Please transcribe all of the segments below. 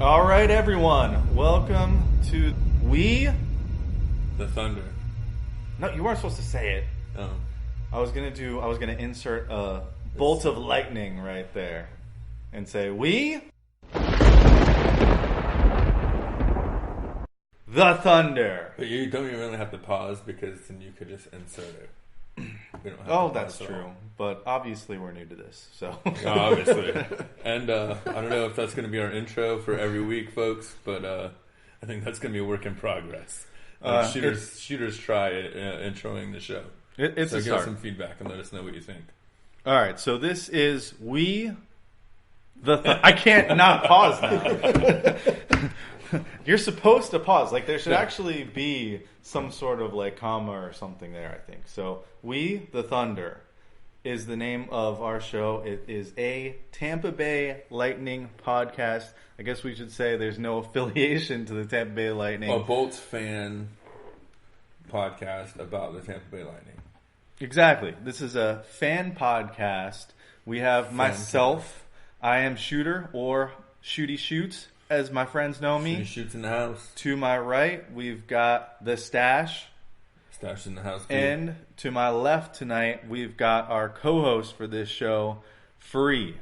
All right, everyone. Welcome to The Thunder. No, you weren't supposed to say it. Oh. I was gonna insert a bolt of lightning right there and say The Thunder. But you don't even really have to pause because then you could just insert it. We don't have Oh, to that's pause at true. all. But obviously we're new to this, so. Obviously. And I don't know if that's going to be our intro for every week, folks, but I think that's going to be a work in progress. Shooters try introing the show. It's so a give start. us some feedback and let us know what you think. All right, so this is I can't not pause now. You're supposed to pause. Like, there should actually be some sort of, like, comma or something there, I think. So, The Thunder is the name of our show. It is a Tampa Bay Lightning podcast. I guess we should say there's no affiliation to the Tampa Bay Lightning. A Bolts fan podcast about the Tampa Bay Lightning. Exactly. This is a fan podcast. We have myself. I am Shooter, or Shooty Shoots, as my friends know me. Shooty Shoots in the house. To my right, we've got the Stash. Stash in the house. Too. And to my left tonight, we've got our co-host for this show, Free.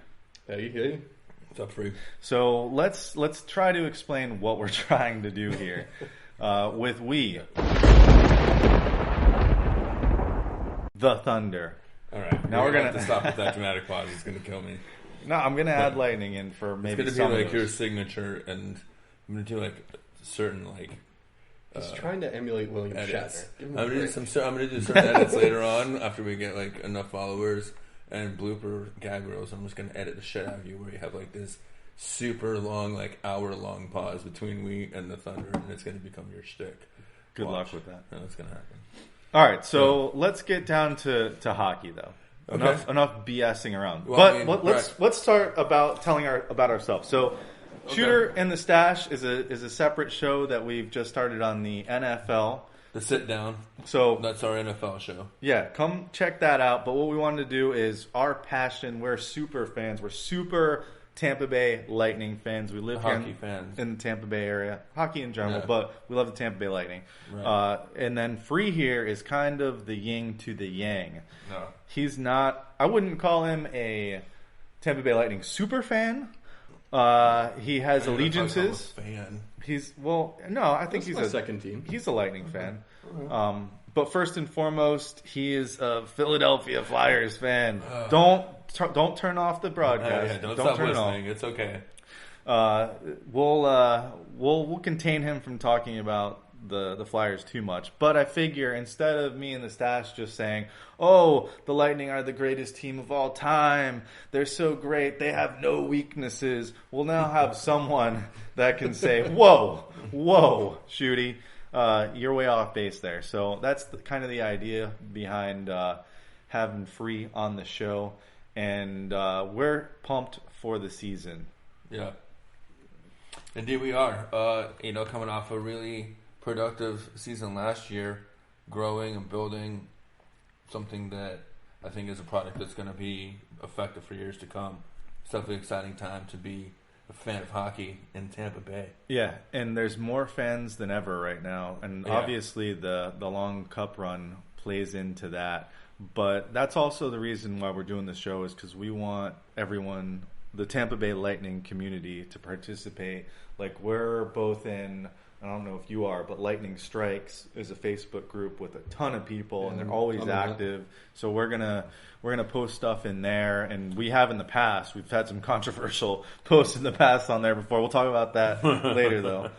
Hey. What's up, Free? So let's try to explain what we're trying to do here with The Thunder. All right. Now we're gonna have to stop with that dramatic pause. It's gonna kill me. No, I'm gonna add lightning in for maybe it's some gonna be of like your those. signature, and I'm gonna do like certain like. He's trying to emulate William edits. Shatner. I'm gonna do certain edits later on after we get like enough followers and blooper gag reels. I'm just gonna edit the shit out of you where you have like this super long, like hour-long pause between we and the Thunder, and it's gonna become your shtick. Good luck with that. And that's gonna happen. All right, so let's get down to hockey, though. Okay. Enough BSing around. Well, but let's start about telling about ourselves. So, Shooter and the Stash is a separate show that we've just started on the NFL. The Sit Down. So that's our NFL show. Yeah, come check that out. But what we wanted to do is our passion. We're super fans. We're super Tampa Bay Lightning fans. We live hockey here fans in the Tampa Bay area, hockey in general, but we love the Tampa Bay Lightning. Right. And then Free here is kind of the yin to the yang. No, he's not. I wouldn't call him a Tampa Bay Lightning super fan. He has allegiances. Fan. I think he's a second team. He's a Lightning fan. But first and foremost, he is a Philadelphia Flyers fan. Don't turn off the broadcast. Don't stop turn listening. off. It's okay. We'll contain him from talking about the Flyers too much. But I figure instead of me and the Stash just saying, "Oh, the Lightning are the greatest team of all time. They're so great. They have no weaknesses," we'll now have someone that can say, "Whoa, Shooty, you're way off base there." So that's kind of the idea behind having Free on the show. And we're pumped for the season. Yeah. Indeed we are. Coming off a really productive season last year, growing and building something that I think is a product that's going to be effective for years to come. It's definitely an exciting time to be a fan of hockey in Tampa Bay. Yeah, and there's more fans than ever right now. And obviously the long cup run plays into that. But that's also the reason why we're doing this show, is because we want everyone, the Tampa Bay Lightning community, to participate. Like, we're both in, I don't know if you are, but Lightning Strikes is a Facebook group with a ton of people, and they're always active. So we're gonna post stuff in there, and we have in the past. We've had some controversial posts in the past on there before. We'll talk about that later, though.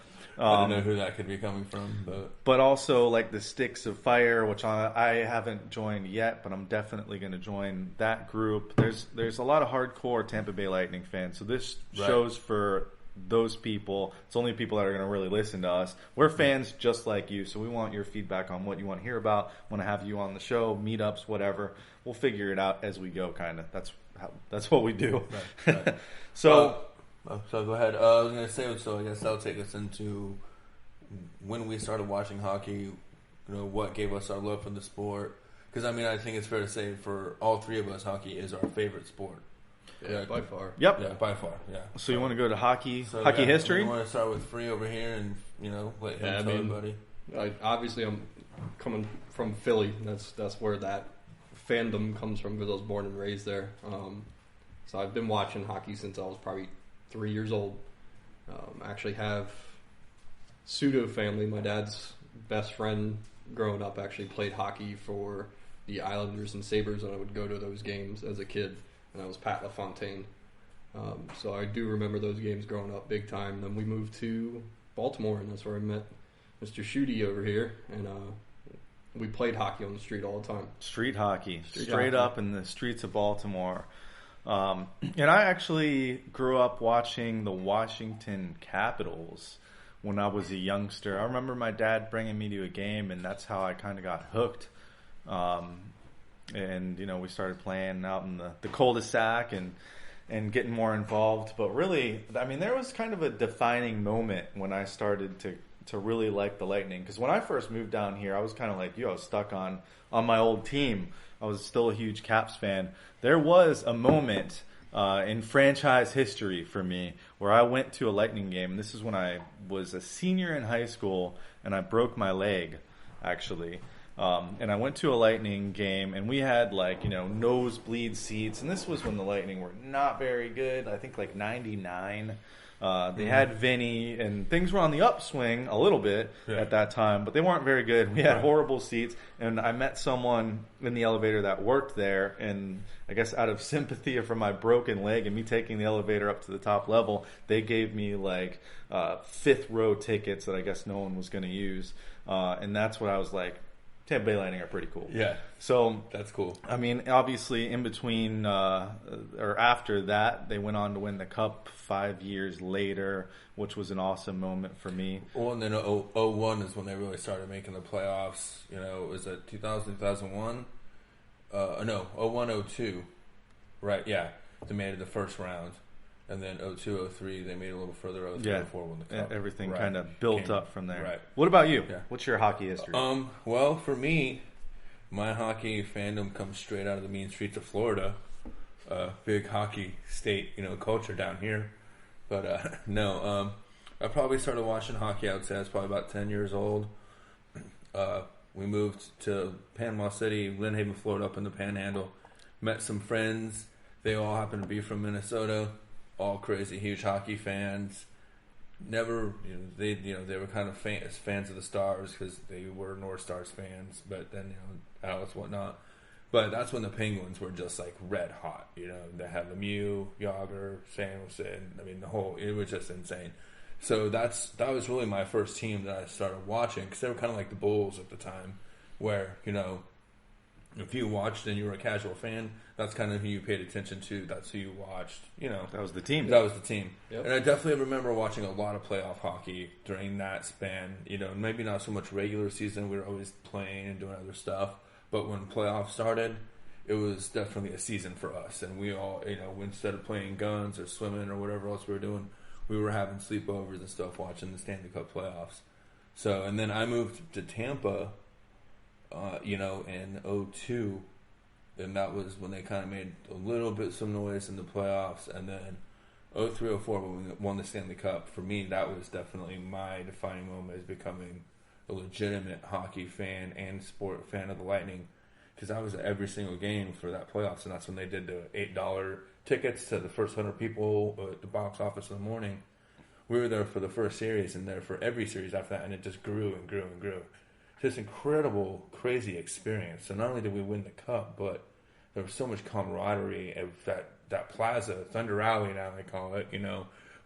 I don't know who that could be coming from, but also like the Sticks of Fire, which I haven't joined yet, but I'm definitely going to join that group. There's a lot of hardcore Tampa Bay Lightning fans, so this show's for those people. It's only people that are going to really listen to us. We're fans just like you, so we want your feedback on what you want to hear about. Want to have you on the show, meetups, whatever. We'll figure it out as we go. Kind of. That's what we do. Right. So go ahead. I was going to say, so I guess that'll take us into when we started watching hockey, what gave us our love for the sport. Because, I think it's fair to say for all three of us, hockey is our favorite sport. Yeah, by far. Yep. Yeah, by far. Yeah. So you want to go to hockey yeah, history? We want to start with Free over here, and let him tell everybody. Obviously, I'm coming from Philly. That's where that fandom comes from, because I was born and raised there. So I've been watching hockey since I was probably 3 years old. I actually have pseudo family. My dad's best friend growing up actually played hockey for the Islanders and Sabres, and I would go to those games as a kid, and that was Pat LaFontaine. So I do remember those games growing up big time. Then we moved to Baltimore, and that's where I met Mr. Shooty over here, and we played hockey on the street all the time. Street hockey. Straight up in the streets of Baltimore. And I actually grew up watching the Washington Capitals when I was a youngster. I remember my dad bringing me to a game, and that's how I kind of got hooked. And we started playing out in the cul-de-sac and getting more involved. But really, I mean, there was kind of a defining moment when I started to really like the Lightning. Because when I first moved down here, I was kind of like you. I was stuck on my old team. I was still a huge Caps fan. There was a moment in franchise history for me where I went to a Lightning game. This is when I was a senior in high school, and I broke my leg, actually. And I went to a Lightning game, and we had nosebleed seats. And this was when the Lightning were not very good. I think 99. They had Vinny, and things were on the upswing a little bit at that time, but they weren't very good. We had horrible seats, and I met someone in the elevator that worked there, and I guess out of sympathy for my broken leg and me taking the elevator up to the top level, they gave me fifth row tickets that I guess no one was going to use, and that's what I was like. Tampa Bay Lightning are pretty cool. Yeah. So that's cool. I mean, obviously, in between or after that, they went on to win the Cup 5 years later, which was an awesome moment for me. Well, and then 01 is when they really started making the playoffs. Was it 2000, 2001? No, 01, 02. Right, yeah. They made it the first round. And then 02, 03, they made it a little further. 03, 04 won the Cup. Everything kind of built up from there. Right. What about you? Yeah. What's your hockey history? Well, for me, my hockey fandom comes straight out of the mean streets of Florida. Big hockey state, culture down here. But no, I probably started watching hockey, I would say I was probably about 10 years old. We moved to Panama City, Lynn Haven, Florida, up in the Panhandle. Met some friends. They all happened to be from Minnesota. All crazy, huge hockey fans. Never, they were kind of fans of the Stars because they were North Stars fans. But then, Alice, whatnot. But that's when the Penguins were just red hot. They had Lemieux, Yager, Samuelson. I mean, it was just insane. So that was really my first team that I started watching, because they were kind of like the Bulls at the time, where if you watched and you were a casual fan, that's kind of who you paid attention to. That's who you watched. That was the team. That was the team. Yep. And I definitely remember watching a lot of playoff hockey during that span. Maybe not so much regular season. We were always playing and doing other stuff. But when playoffs started, it was definitely a season for us. And we all, instead of playing guns or swimming or whatever else we were doing, we were having sleepovers and stuff watching the Stanley Cup playoffs. So, and then I moved to Tampa, in 02, and that was when they kind of made a little bit some noise in the playoffs. And then 03, 04, when we won the Stanley Cup, for me, that was definitely my defining moment as becoming a legitimate hockey fan and sport fan of the Lightning, because I was at every single game for that playoffs, and that's when they did the $8 tickets to the first 100 people at the box office in the morning. We were there for the first series and there for every series after that, and it just grew and grew and grew. Just incredible, crazy experience. So not only did we win the Cup, but there was so much camaraderie of that plaza, Thunder Alley now they call it,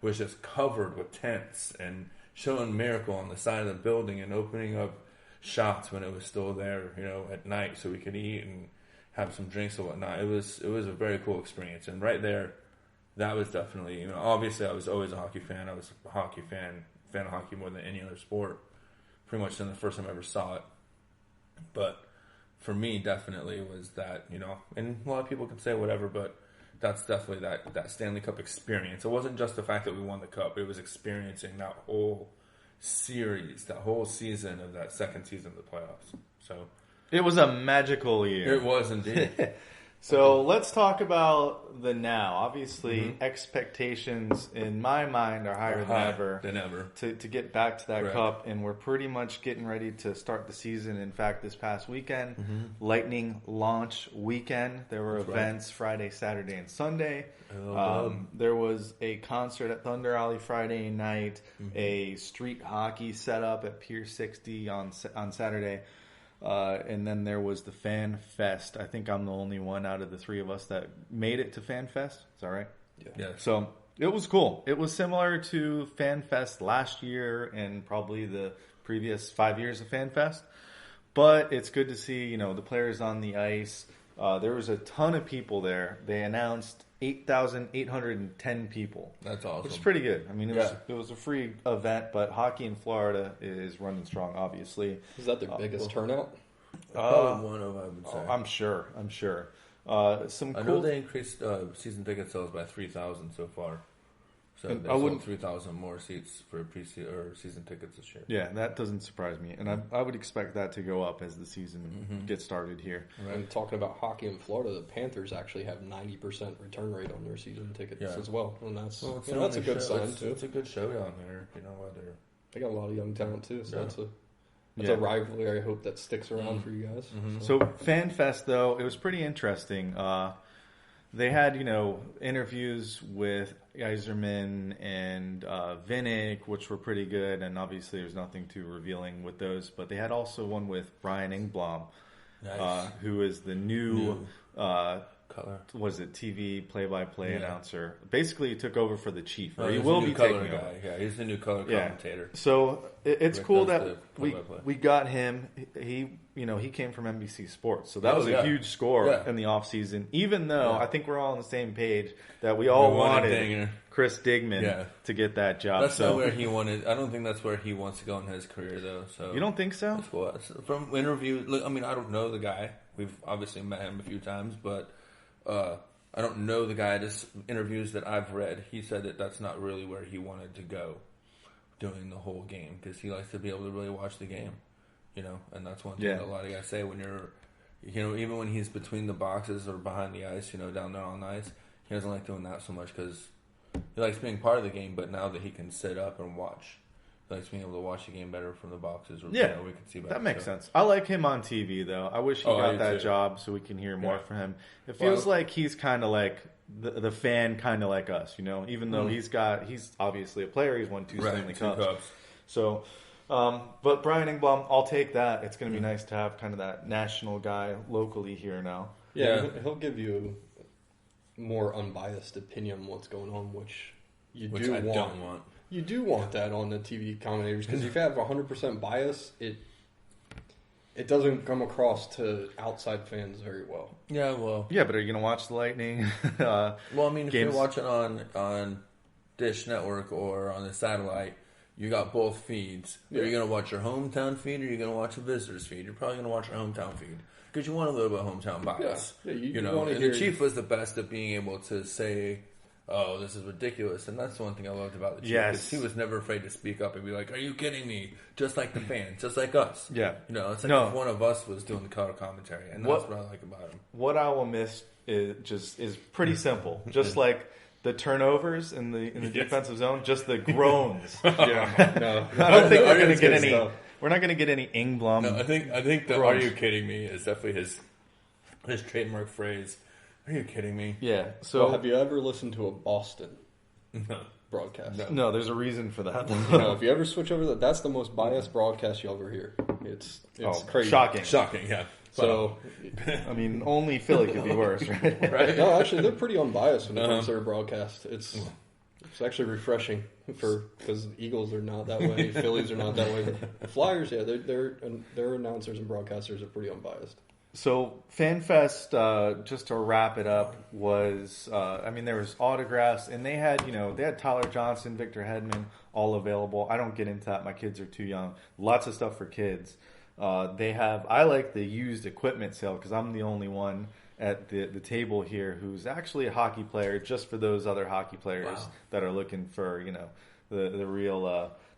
was just covered with tents and showing Miracle on the side of the building and opening up shops when it was still there, at night, so we could eat and have some drinks and whatnot. It was a very cool experience. And right there, that was definitely, obviously I was always a hockey fan. I was a hockey fan of hockey more than any other sport, pretty much since the first time I ever saw it. But for me, definitely was that, and a lot of people can say whatever, but that's definitely that Stanley Cup experience. It wasn't just the fact that we won the Cup. It was experiencing that whole series, that whole season of that second season of the playoffs. So it was a magical year. It was indeed. So let's talk about the now. Obviously, expectations in my mind are higher than ever. To get back to that cup, and we're pretty much getting ready to start the season. In fact, this past weekend, Lightning launch weekend, there were events Friday, Saturday, and Sunday. There was a concert at Thunder Alley Friday night, a street hockey setup at Pier 60 on Saturday. And then there was the Fan Fest. I think I'm the only one out of the three of us that made it to Fan Fest. Is that right? Yeah. So it was cool. It was similar to Fan Fest last year and probably the previous 5 years of Fan Fest. But it's good to see, the players on the ice. There was a ton of people there. They announced 8,810 people. That's awesome. Which is pretty good. I mean, it was a free event, but hockey in Florida is running strong, obviously. Is that their biggest turnout? Probably one of, I would say. I'm sure. I know they increased season ticket sales by 3,000 so far. So they sold 3,000 more seats for season tickets this year. Yeah, that doesn't surprise me. And I would expect that to go up as the season gets started here. Right. And talking about hockey in Florida, the Panthers actually have 90% return rate on their season tickets as well. And that's a good sign, too. It's a good show down there. They got a lot of young talent, too. So that's a rivalry I hope that sticks around for you guys. So Fan Fest, though, it was pretty interesting. They had, interviews with Yzerman and Vinnick, which were pretty good, and obviously there's nothing too revealing with those. But they had also one with Brian Engblom, who is the new color. Was it TV play-by-play announcer? Basically, he took over for the Chief. He will be taking over. Yeah, he's the new color commentator. So it's cool that we got him. He came from NBC Sports, so that was a huge score in the off season. Even though I think we're all on the same page that we all wanted Chris Digman to get that job. That's not where he wanted. I don't think that's where he wants to go in his career, though. So you don't think so? That's cool. From interviews, I mean, I don't know the guy. We've obviously met him a few times, but. I don't know the guy. Just interviews that I've read, he said that that's not really where he wanted to go doing the whole game because he likes to be able to really watch the game, and that's one thing that a lot of guys say when you're, even when he's between the boxes or behind the ice, down there on the ice, he doesn't like doing that so much because he likes being part of the game, but now that he can sit up and watch, he likes being able to watch the game better from the boxes. Or, we can see better. That makes sense. I like him on TV, though. I wish he got that job so we can hear more from him. It feels like he's kind of like the fan, kind of like us, even though he's obviously a player. He's won two Stanley Cups. So, but Brian Engblom, I'll take that. It's going to be nice to have kind of that national guy locally here now. Yeah, he'll give you more unbiased opinion on what's going on, which I don't want. You do want that on the TV commentators because if you have 100% bias, it doesn't come across to outside fans very well. Yeah, well. Yeah, but are you going to watch the Lightning? Well, I mean, if you're watching on Dish Network or on the satellite, you got both feeds. Yeah. Are you going to watch your hometown feed or are you going to watch a visitor's feed? You're probably going to watch your hometown feed because you want a little bit of hometown bias. Yeah, you know. And the Chief was the best at being able to say, oh, this is ridiculous. And that's the one thing I loved about the Chief. Yes. He was never afraid to speak up and be like, are you kidding me? Just like the fans, just like us. Yeah. It's like if one of us was doing the color commentary. And that's what I like about him. What I will miss is pretty simple. Just like the turnovers in the defensive zone, just the groans. No. I don't think we're going to get any. We're not going to get any Engblom. No, I think the "Are you kidding me?" is definitely his trademark phrase. Are you kidding me? Yeah. So have you ever listened to a Boston broadcast? No, there's a reason for that. If you ever switch over that's the most biased broadcast you'll ever hear. It's crazy. Shocking. Yeah. So, I mean, only Philly could be worse, right? Right? No, actually, they're pretty unbiased when it comes to their broadcast. It's actually refreshing because Eagles are not that way, Phillies are not that way. The Flyers, their announcers and broadcasters are pretty unbiased. So FanFest, just to wrap it up, was there was autographs, and they had Tyler Johnson, Victor Hedman, all available. I don't get into that; my kids are too young. Lots of stuff for kids. I like the used equipment sale because I'm the only one at the table here who's actually a hockey player. Just for those other hockey players that are looking for the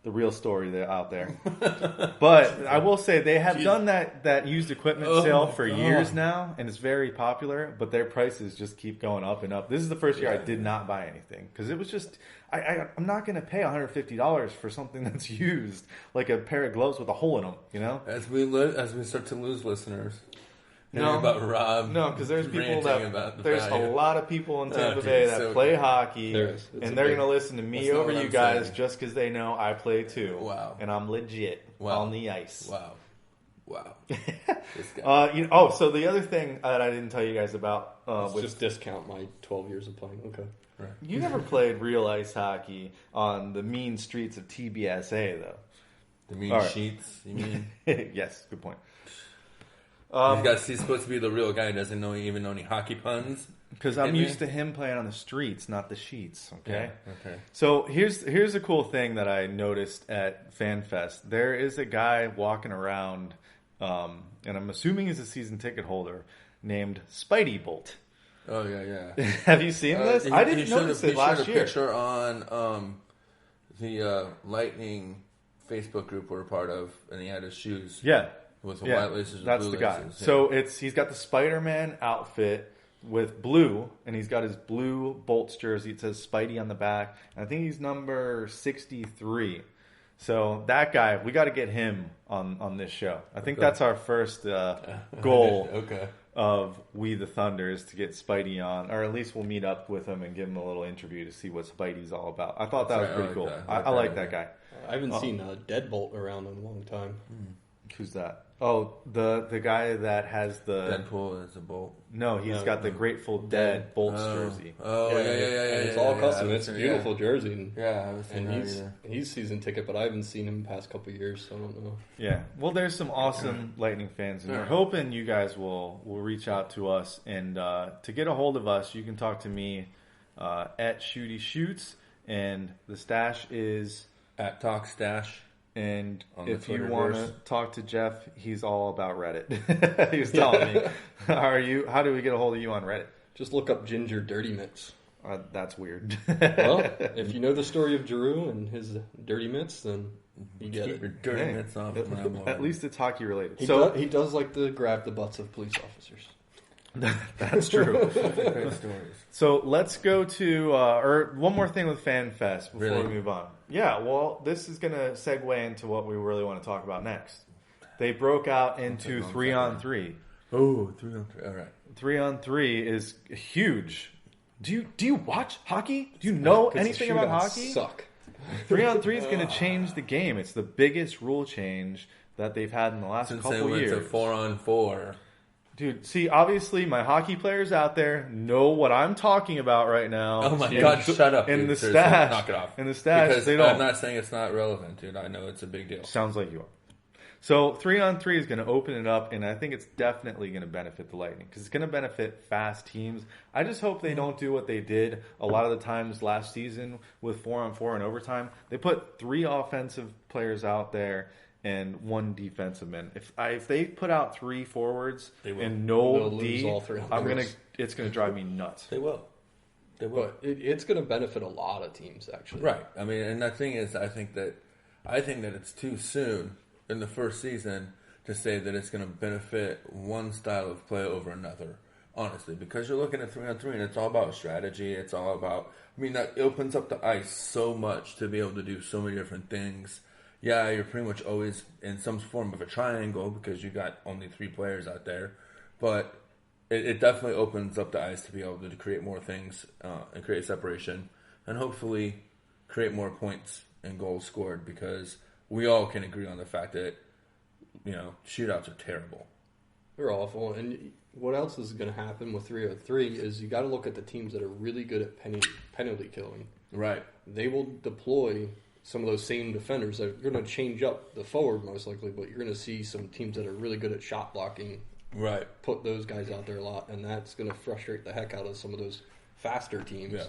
the real story out there. But I will say they have done that used equipment sale for years now, and it's very popular. But their prices just keep going up and up. This is the first year I did not buy anything because it was just I'm not going to pay $150 for something that's used, like a pair of gloves with a hole in them. You know, as we start to lose listeners. No, about Rob. No, because there's people there's a lot of people in Tampa Bay that play hockey, and they're going to listen to me over you guys just because they know I play too. Wow, and I'm legit on the ice. Wow. This guy. So the other thing that I didn't tell you guys about just discount my 12 years of playing. Okay. Right. You never played real ice hockey on the mean streets of TBSA, though. The mean sheets, you mean? Yes, good point. He's supposed to be the real guy. He doesn't even know any hockey puns. Because I'm used to him playing on the streets, not the sheets. Okay. Yeah, okay. So here's a cool thing that I noticed at FanFest. There is a guy walking around, and I'm assuming he's a season ticket holder, named Spidey Bolt. Oh yeah. Have you seen this? I didn't notice it last year. A picture on the Lightning Facebook group we're a part of, and he had his shoes. Yeah. With the white laces and that's blue the guy. laces. Yeah. So he's got the Spider-Man outfit with blue, and he's got his blue Bolts jersey. It says Spidey on the back. And I think he's number 63. So that guy, we got to get him on this show. I think that's our first goal of We the Thunder is to get Spidey on, or at least we'll meet up with him and give him a little interview to see what Spidey's all about. I thought that was pretty cool. I like that guy. I haven't seen Deadbolt around in a long time. Who's that? Oh, the guy that has the Deadpool is a Bolt. No, he's got the Grateful Dead Bolts jersey. Oh, yeah. And it's all custom. It's a beautiful jersey. I haven't seen that either. He's season ticket, but I haven't seen him the past couple of years, so I don't know. Yeah, well, there's some awesome Lightning fans, and we're hoping you guys will reach out to us. And to get a hold of us, you can talk to me at Shooty Shoots, and the stash is at Talk Stash. And if you want to talk to Jeff, he's all about Reddit. He was telling me, how do we get a hold of you on Reddit? Just look up Ginger Dirty Mitts. That's weird. Well, if you know the story of Giroux and his dirty mitts, then you get it. Your dirty mitts off. At least it's hockey related. He does like to grab the butts of police officers. That's true. So let's go to one more thing with FanFest before we move on. Yeah, well, this is going to segue into what we really want to talk about next. They broke out into 3-on-3. Oh, 3-on-3. All right. 3-on-3 is huge. Do you watch hockey? Do you know anything about hockey? Suck. 3-on-3 is going to change the game. It's the biggest rule change that they've had in the last couple years. Since they went to 4-on-4. Dude, see, obviously my hockey players out there know what I'm talking about right now. Oh my God, shut up. In the stash. Knock it off. In the stash, because they don't. I'm not saying it's not relevant, dude. I know it's a big deal. Sounds like you are. So 3-on-3 is going to open it up, and I think it's definitely going to benefit the Lightning because it's going to benefit fast teams. I just hope they don't do what they did a lot of the times last season with 4-on-4 and overtime. They put 3 offensive players out there and 1 defensive man. If they put out 3 forwards and no D, it's gonna drive me nuts. They will. But it's gonna benefit a lot of teams, actually. Right. I mean, and the thing is, I think that it's too soon in the first season to say that it's gonna benefit one style of play over another. Honestly, because you're looking at 3-on-3 and it's all about strategy. It's all about. I mean, that opens up the ice so much to be able to do so many different things. Yeah, you're pretty much always in some form of a triangle because you got only 3 players out there. But it definitely opens up the ice to be able to create more things and create separation and hopefully create more points and goals scored because we all can agree on the fact that, shootouts are terrible. They're awful. And what else is going to happen with 3-on-3 is you got to look at the teams that are really good at penalty killing. Right. They will deploy some of those same defenders. They're going to change up the forward most likely, but you're going to see some teams that are really good at shot blocking. Right. Put those guys out there a lot, and that's going to frustrate the heck out of some of those faster teams. Yeah.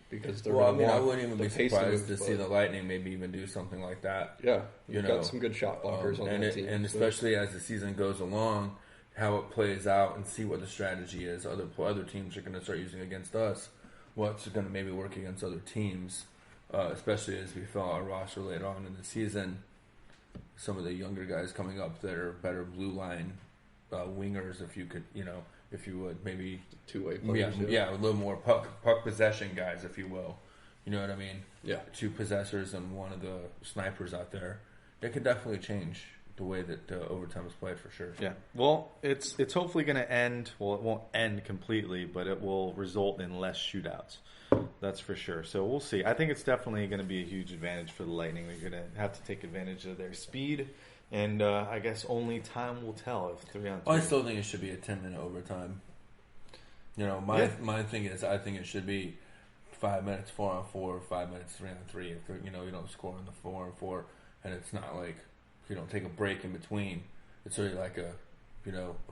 Because they're I wouldn't even be surprised to see the Lightning maybe even do something like that. Yeah. You've got some good shot blockers on that team. And especially as the season goes along, how it plays out and see what the strategy is. Other teams are going to start using against us. What's going to maybe work against other teams. especially as we fill our roster later on in the season. Some of the younger guys coming up that are better blue line wingers, if you would, maybe two-way players. Yeah, a little more puck possession guys, if you will. You know what I mean? Yeah. 2 possessors and one of the snipers out there. It could definitely change the way that overtime is played for sure. Yeah. Well, it's hopefully going to end. Well, it won't end completely, but it will result in less shootouts. That's for sure. So we'll see. I think it's definitely going to be a huge advantage for the Lightning. They're going to have to take advantage of their speed, and I guess only time will tell if 3-on-3. Well, I still think it should be a 10-minute overtime. My thing is, I think it should be 5 minutes 4-on-4, 5 minutes 3-on-3. If you don't score in the 4-on-4, and it's not like you don't take a break in between. It's really like a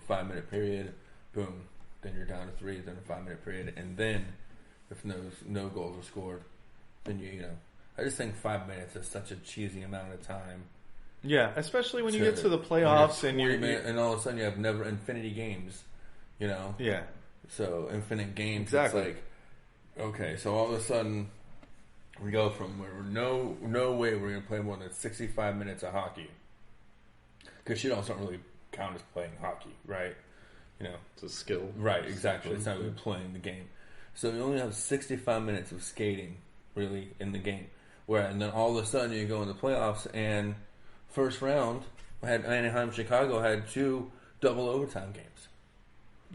5-minute period. Boom, then you're down to 3. Then a 5-minute period, and then if no goals are scored, then I just think 5 minutes is such a cheesy amount of time. Yeah, especially when you get to the playoffs and and all of a sudden you have never infinity games. Yeah. So infinite games. Exactly. It's like, okay, so all of a sudden we go from where no way we're going to play more than 65 minutes of hockey, because shutouts don't really count as playing hockey, right? It's a skill. Right, exactly. It's not really playing the game. So you only have 65 minutes of skating, really, in the game. And then all of a sudden you go in the playoffs, and first round, Chicago had 2 double overtime games.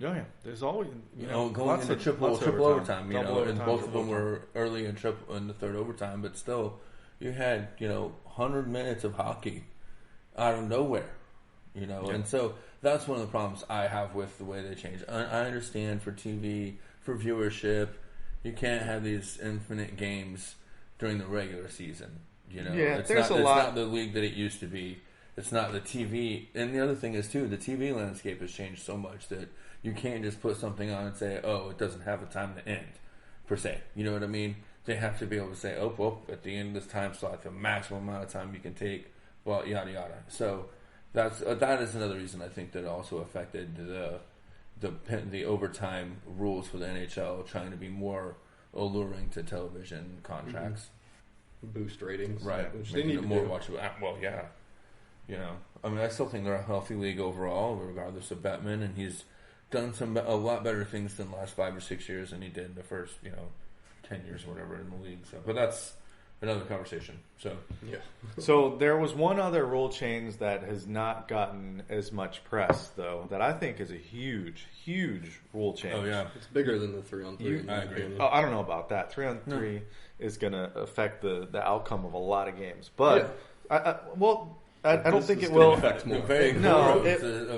Oh yeah, there's always going into triple overtime. Overtime, and both of them were early in the third overtime, but still, you had 100 minutes of hockey out of nowhere. And so that's one of the problems I have with the way they change. I understand for TV, for viewership, you can't have these infinite games during the regular season. It's not the league that it used to be. It's not the TV. And the other thing is, too, the TV landscape has changed so much that you can't just put something on and say, oh, it doesn't have a time to end, per se. You know what I mean? They have to be able to say, oh, well, at the end of this time slot, the maximum amount of time you can take, well, yada, yada. So that is another reason I think that also affected the overtime rules for the NHL, trying to be more alluring to television contracts. Boost ratings. Right. Which they need more watchable. Well, yeah. I still think they're a healthy league overall, regardless of Bettman, and he's done a lot better things than the last 5 or 6 years than he did in the first 10 years or whatever in the league. So, but that's another conversation. So yeah. So there was one other rule change that has not gotten as much press, though, that I think is a huge rule change. Oh yeah, it's bigger than the 3-on-3. I agree. I don't know about that. 3-on-3 is going to affect the outcome of a lot of games, but I don't think it will.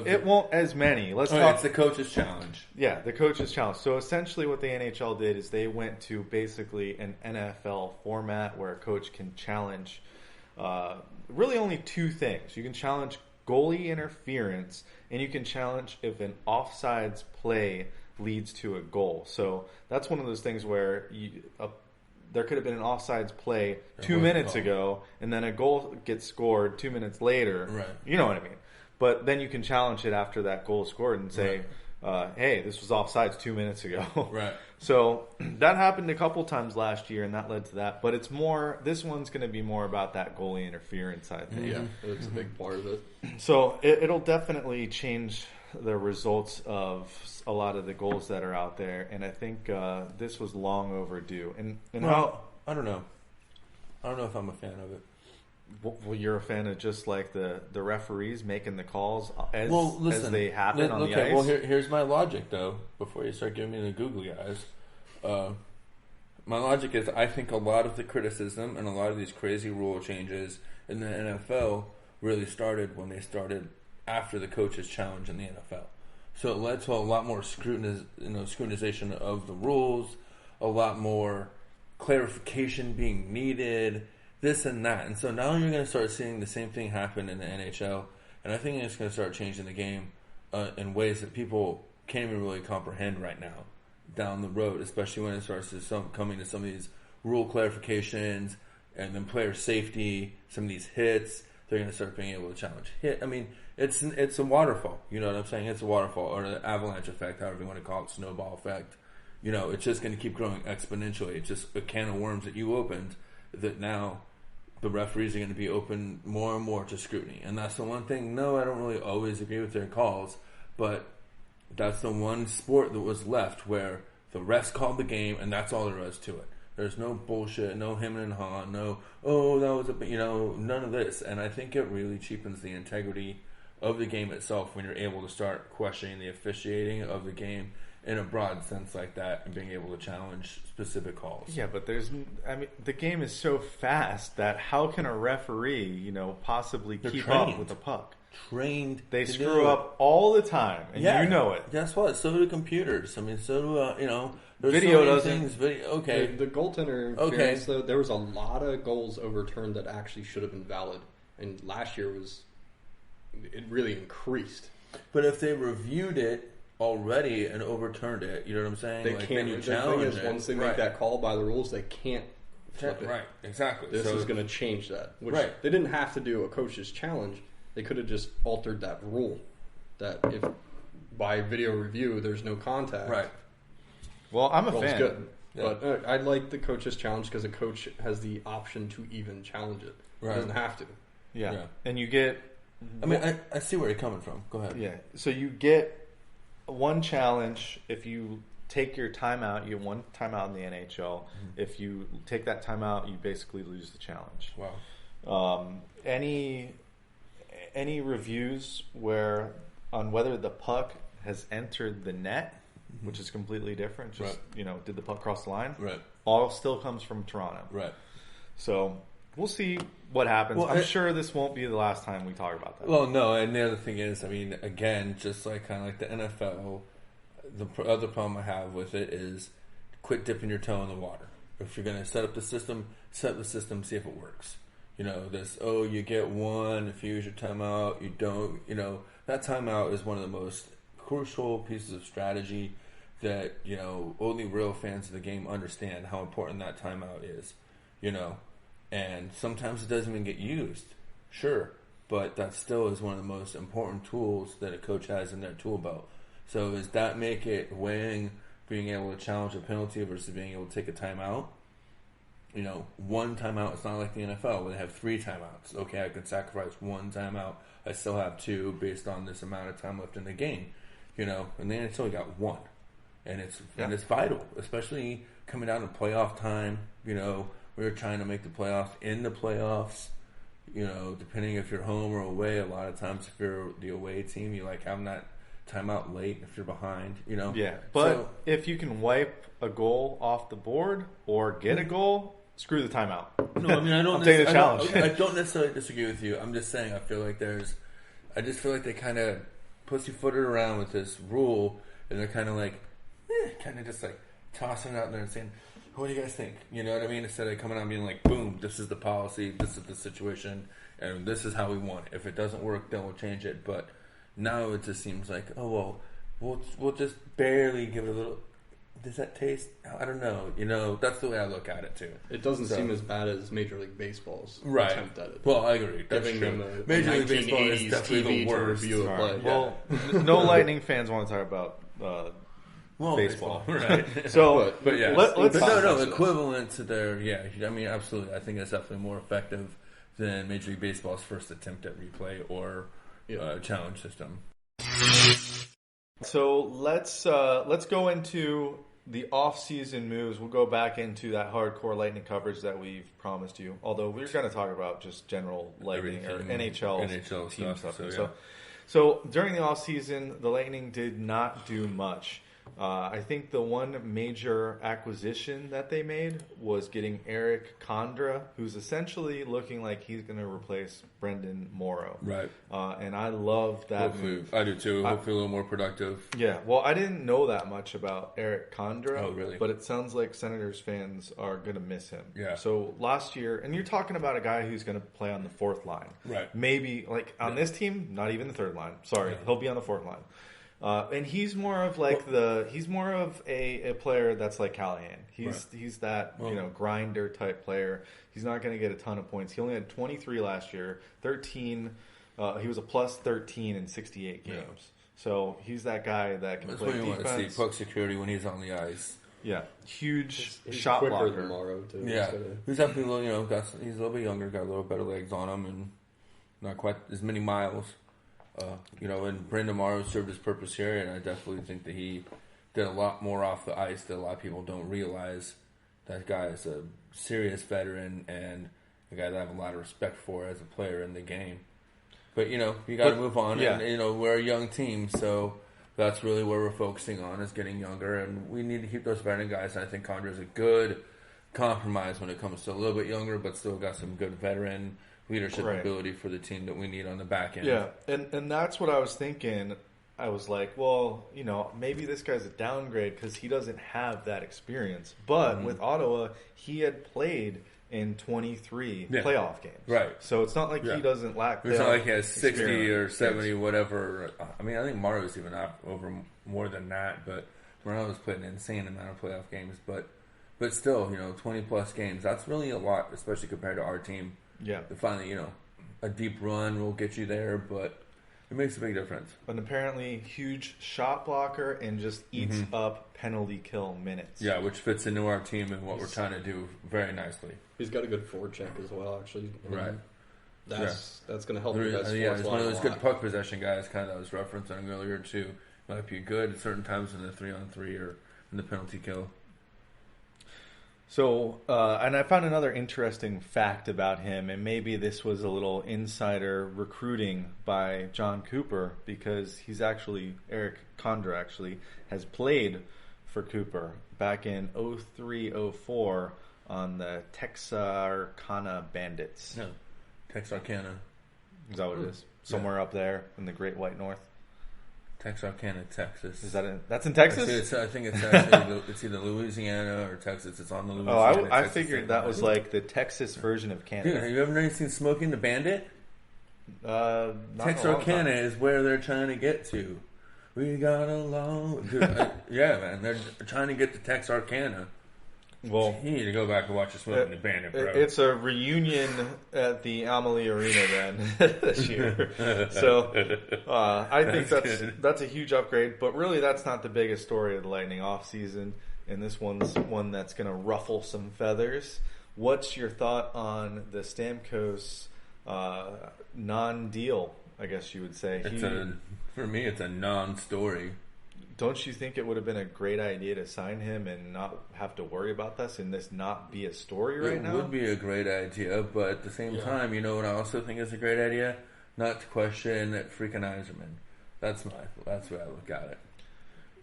It won't as many. It's the coach's challenge. Yeah, the coach's challenge. So essentially what the NHL did is they went to basically an NFL format where a coach can challenge really only 2 things. You can challenge goalie interference, and you can challenge if an offsides play leads to a goal. So that's one of those things where there could have been an offsides play 2 minutes ago, and then a goal gets scored 2 minutes later. Right. You know what I mean? But then you can challenge it after that goal is scored and say, hey, this was offsides 2 minutes ago. Right. So that happened a couple times last year, and that led to that. But this one's going to be more about that goalie interference, I think. Yeah, it's a big part of it. So it'll definitely change the results of a lot of the goals that are out there, and I think this was long overdue. I don't know. I don't know if I'm a fan of it. Well, you're a fan of just like the referees making the calls as they happen on the ice? Well, here's my logic, though, before you start giving me the googly eyes. My logic is I think a lot of the criticism and a lot of these crazy rule changes in the NFL really started when they started after the coach's challenge in the NFL. So it led to a lot more scrutinization of the rules, a lot more clarification being needed, this and that. And so now you're going to start seeing the same thing happen in the NHL. And I think it's going to start changing the game in ways that people can't even really comprehend right now down the road, especially when it starts to coming to some of these rule clarifications and then player safety, some of these hits. They're going to start being able to challenge hit. I mean, it's a waterfall. You know what I'm saying? It's a waterfall, or the avalanche effect, however you want to call it, snowball effect. It's just going to keep growing exponentially. It's just a can of worms that you opened, that now the referees are going to be open more and more to scrutiny. And that's the one thing, no, I don't really always agree with their calls, but that's the one sport that was left where the refs called the game and that's all there is to it. There's no bullshit, no him and haw, no, oh, that was none of this. And I think it really cheapens the integrity of the game itself when you're able to start questioning the officiating of the game in a broad sense like that and being able to challenge specific calls. Yeah, but the game is so fast that how can a referee, possibly keep up with the puck? Trained. They screw up all the time, and you know it. Guess what? So do computers. I mean, so do, there's video so doesn't. Video, okay. The goaltender interference, though, there was a lot of goals overturned that actually should have been valid. And last year it really increased. But if they reviewed it already and overturned it, you know what I'm saying? They can't. The thing is, once they make that call by the rules, they can't flip it. Right, exactly. This is going to change that. Which they didn't have to do a coach's challenge. They could have just altered that rule. That if by video review there's no contact. Right. Well, I'm a fan. Good. Yeah. But I like the coach's challenge because a coach has the option to even challenge it. Right. He doesn't have to. Yeah. And you get... I mean, I see where you're coming from. Go ahead. Yeah. So you get one challenge if you take your timeout. You have one timeout in the NHL. Mm-hmm. If you take that timeout, you basically lose the challenge. Wow. Any reviews on whether the puck has entered the net, which is completely different. Just did the puck cross the line? Right. All still comes from Toronto. Right. So we'll see what happens. Well, I'm sure this won't be the last time we talk about that. Well, no, and the other thing is, I mean, again, just like kind of like the NFL, the other problem I have with it is quit dipping your toe in the water. If you're going to set the system, see if it works. You get one, if you use your timeout, you don't, that timeout is one of the most crucial pieces of strategy that, only real fans of the game understand how important that timeout is, and sometimes it doesn't even get used, sure, but that still is one of the most important tools that a coach has in their tool belt. So does that make it weighing being able to challenge a penalty versus being able to take a timeout? One timeout, it's not like the NFL where they have 3 timeouts. Okay, I can sacrifice 1 timeout. I still have 2 based on this amount of time left in the game. And the NHL got 1. And it's vital, especially coming down to playoff time. We were trying to make the playoffs in the playoffs. Depending if you're home or away, a lot of times if you're the away team, you like having that timeout late if you're behind, Yeah, but if you can wipe a goal off the board or get a goal, screw the timeout. No, I mean, I don't. I'm taking the challenge. I don't necessarily disagree with you. I'm just saying I feel like they kind of pussyfooted around with this rule, and they're kind of like, just like tossing it out there and saying, what do you guys think? You know what I mean? Instead of coming out and being like, boom, this is the policy, this is the situation, and this is how we want it. If it doesn't work, then we'll change it. But now it just seems like, we'll just barely give it a little. Does that taste? I don't know. That's the way I look at it too. It doesn't seem as bad as Major League Baseball's attempt at it. Well, I agree. That's giving true. them Major League Baseball is definitely TV the worst. To review a play. Well, no Lightning fans want to talk about baseball, right? So, but yeah, let's equivalent to their I mean, absolutely. I think it's definitely more effective than Major League Baseball's first attempt at replay or challenge system. So let's go into the off-season moves. We'll go back into that hardcore Lightning coverage that we've promised you. Although we're going to talk about just general Lightning or NHL team stuff. So during the off-season, the Lightning did not do much. I think the one major acquisition that they made was getting Eric Condra, who's essentially looking like he's going to replace Brendan Morrow. Right. And I love that move. I do too. Hopefully a little more productive. Yeah. Well, I didn't know that much about Eric Condra. Oh, really? But it sounds like Senators fans are going to miss him. Yeah. So last year, and you're talking about a guy who's going to play on the 4th line. Right. Maybe, on this team, not even the 3rd line. Sorry. He'll be on the 4th line. And he's more of a player that's like Callahan. He's that grinder type player. He's not going to get a ton of points. He only had 23 last year, 13. He was a plus 13 in 68 games. So he's that guy that can play defense. That's what you want to see, puck security when he's on the ice. Yeah, huge He's shot quicker blocker. than Morrow too. Yeah, he's definitely he's a little bit younger, got a little better legs on him, and not quite as many miles. And Brandon Morrow served his purpose here, and I definitely think that he did a lot more off the ice that a lot of people don't realize. That guy is a serious veteran and a guy that I have a lot of respect for as a player in the game. But, you got to move on. Yeah. And, we're a young team, so that's really where we're focusing on is getting younger. And we need to keep those veteran guys. And I think Condra's a good compromise when it comes to a little bit younger, but still got some good veteran leadership ability for the team that we need on the back end. Yeah, and that's what I was thinking. I was like, well, maybe this guy's a downgrade because he doesn't have that experience. But with Ottawa, he had played in 23 playoff games. Right. So it's not like he doesn't lack It's not like he has 60 experience. or 70, whatever. I mean, I think Morrow's even up over more than that, but Morrow's played an insane amount of playoff games. But still, 20-plus games, that's really a lot, especially compared to our team. Yeah. Finally, a deep run will get you there, but it makes a big difference. An apparently huge shot blocker and just eats up penalty kill minutes. Yeah, which fits into our team and what we're trying to do very nicely. He's got a good forecheck as well, actually. Right. That's going to help you guys. He's one of those good puck possession guys, kind of I was referencing earlier too. Might be good at certain times in the 3-on-3 or in the penalty kill. So, and I found another interesting fact about him, and maybe this was a little insider recruiting by John Cooper, because Eric Condra actually has played for Cooper back in 03-04 on the Texarkana Bandits. No, Texarkana. Is that what it is? Somewhere up there in the Great White North. Texarkana, Texas. Is that that's in Texas? I think it's actually it's either Louisiana or Texas. It's on the Louisiana. I figured that was like the Texas version of Canada. Dude, have you ever seen Smoking the Bandit? Texarkana is where they're trying to get to. We got along. Yeah, man, they're trying to get to Texarkana. Well, you need to go back and watch the Smoking the Bandit, bro. It's a reunion at the Amalie Arena then this year. So I think that's a huge upgrade. But really, that's not the biggest story of the Lightning offseason. And this one's one that's going to ruffle some feathers. What's your thought on the Stamkos non-deal, I guess you would say? For me, it's a non-story. Don't you think it would have been a great idea to sign him and not have to worry about this and this not be a story right now? It would be a great idea, but at the same time, what I also think is a great idea? Not to question freaking Yzerman. That's the way I look at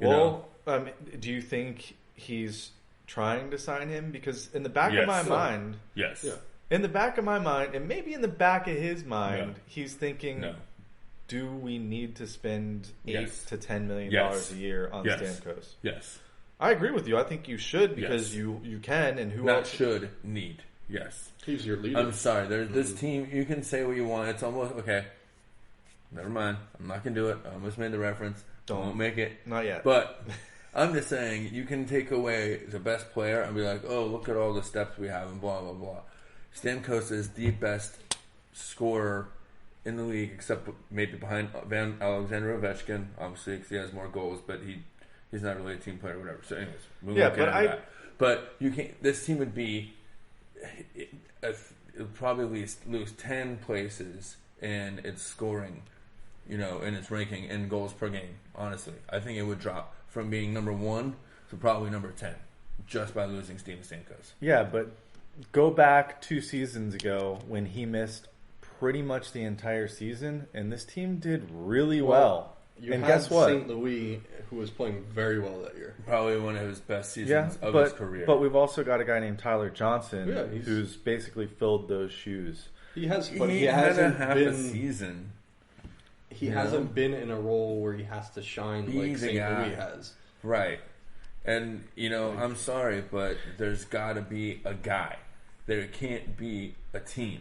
it. Do you think he's trying to sign him? Because in the back of my mind... Yes. Yeah. In the back of my mind, and maybe in the back of his mind, he's thinking... No. Do we need to spend $8 to $10 million a year on Stamkos? Yes. I agree with you. I think you should because you can, and who Not else should need? Yes. He's your leader. I'm sorry. There's this team. You can say what you want. It's almost okay. Never mind. I'm not gonna do it. I almost made the reference. Won't make it. Not yet. But I'm just saying you can take away the best player and be like, oh, look at all the steps we have and blah blah blah. Stamkos is the best scorer in the league, except maybe behind Alexander Ovechkin, obviously, because he has more goals, but he's not really a team player or whatever. So, anyways, but you can't. This team would probably lose 10 places in its scoring, in its ranking in goals per game. Honestly, I think it would drop from being number 1 to probably number 10 just by losing Steven Stamkos. Yeah, but go back 2 seasons ago when he missed pretty much the entire season, and this team did really well. And guess what? St. Louis, who was playing very well that year. Probably one of his best seasons of his career. But we've also got a guy named Tyler Johnson who's basically filled those shoes. He hasn't half a season. He hasn't been in a role where he has to shine like St. Louis has. Right. And, I'm sorry, but there's got to be a guy. There can't be a team.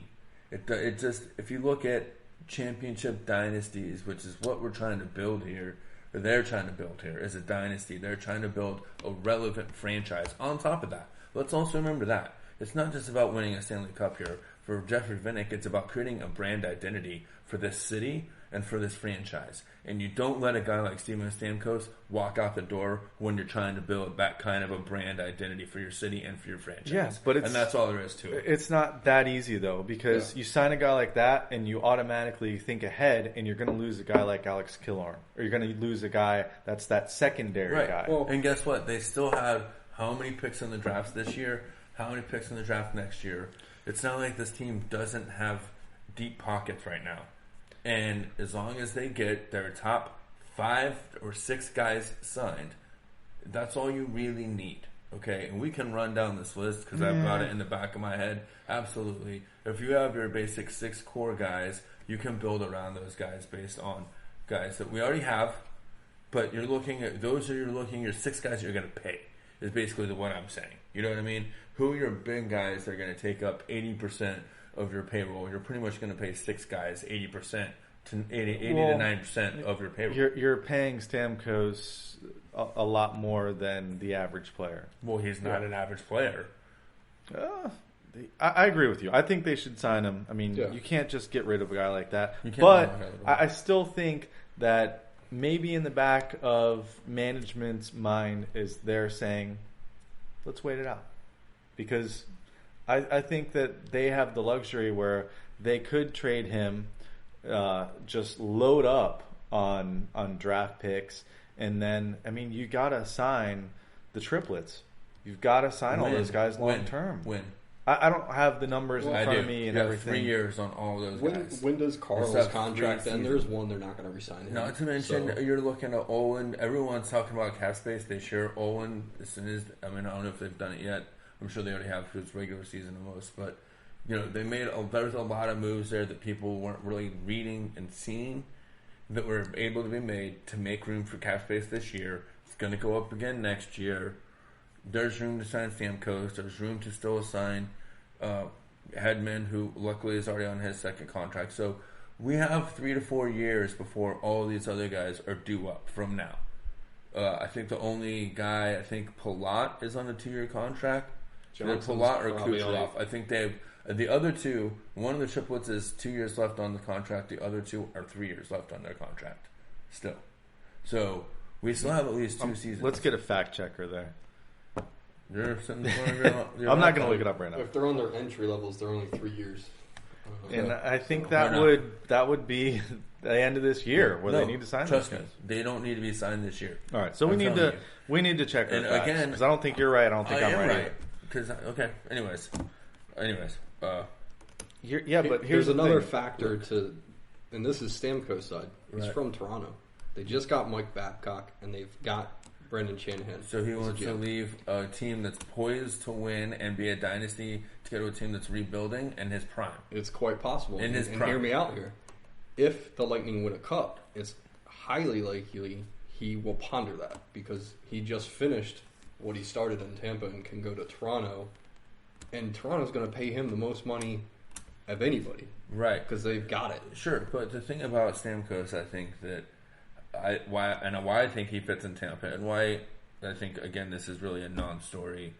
It just, if you look at championship dynasties, which is what we're trying to build here, or they're trying to build here, is a dynasty. They're trying to build a relevant franchise. On top of that, let's also remember that it's not just about winning a Stanley Cup here. For Jeffrey Vinnick, it's about creating a brand identity for this city and for this franchise. And you don't let a guy like Steven Stamkos walk out the door when you're trying to build that kind of a brand identity for your city and for your franchise. Yes, but and that's all there is to it. It's not that easy, though, because you sign a guy like that and you automatically think ahead, and you're going to lose a guy like Alex Killorn. Or you're going to lose a guy that's that secondary guy. Well, and guess what? They still have how many picks in the drafts this year? How many picks in the draft next year? It's not like this team doesn't have deep pockets right now. And as long as they get their top 5 or 6 guys signed, that's all you really need. Okay? And we can run down this list because I've got it in the back of my head. Absolutely. If you have your basic 6 core guys, you can build around those guys based on guys that we already have. But you're looking at your 6 guys you're going to pay is basically what I'm saying. You know what I mean? Who are your big guys that are going to take up 80% of your payroll? You're pretty much going to pay 6 guys 80% to 80 to 90% of your payroll. You're paying Stamkos a lot more than the average player. Well, he's not an average player. I agree with you. I think they should sign him. I mean, you can't just get rid of a guy like that. You can't But I still think that maybe in the back of management's mind is they're saying, let's wait it out. Because I think that they have the luxury where they could trade him, just load up on draft picks, and then, I mean, you got to sign the triplets. You've got to sign all those guys long term. I don't have the numbers in front of me and everything. 3 years on all those guys. When does Carl's contract end? There's one they're not going to resign him. Not to mention, you're looking at Owen. Everyone's talking about cap space. They share Owen as soon as, I mean, I don't know if they've done it yet. I'm sure they already have because it's regular season the most. But, you know, there's a lot of moves there that people weren't really reading and seeing that were able to be made to make room for cap space this year. It's going to go up again next year. There's room to sign Stamkos. There's room to still sign Hedman, who luckily is already on his second contract. So we have 3 to 4 years before all these other guys are due up from now. I think the only guy, Palat is on a 2-year contract. Either Palat or Kucherov. I think they've the other two. One of the triplets is 2 years left on the contract. The other 2 are 3 years left on their contract. Still, so we still have at least 2 seasons. Let's get a fact checker there. You're sitting in front of I'm not going to look it up right now. If they're on their entry levels, they're only 3 years. And I think that would be the end of this year where they need to sign those guys. They don't need to be signed this year. All right, so we need to check our facts, again, because I don't think you're right. I don't think I'm right. Because anyways, but here's another factor to, and this is Stamkos' side. He's from Toronto. They just got Mike Babcock, and they've got Brendan Shanahan. So he wants to leave a team that's poised to win and be a dynasty to go to a team that's rebuilding in his prime. It's quite possible. And hear me out here. If the Lightning win a cup, it's highly likely he will ponder that because he just finished what he started in Tampa and can go to Toronto. And Toronto's going to pay him the most money of anybody. Right. Because they've got it. Sure, but the thing about Stamkos, I think that why I think he fits in Tampa and why I think, again, this is really a non-story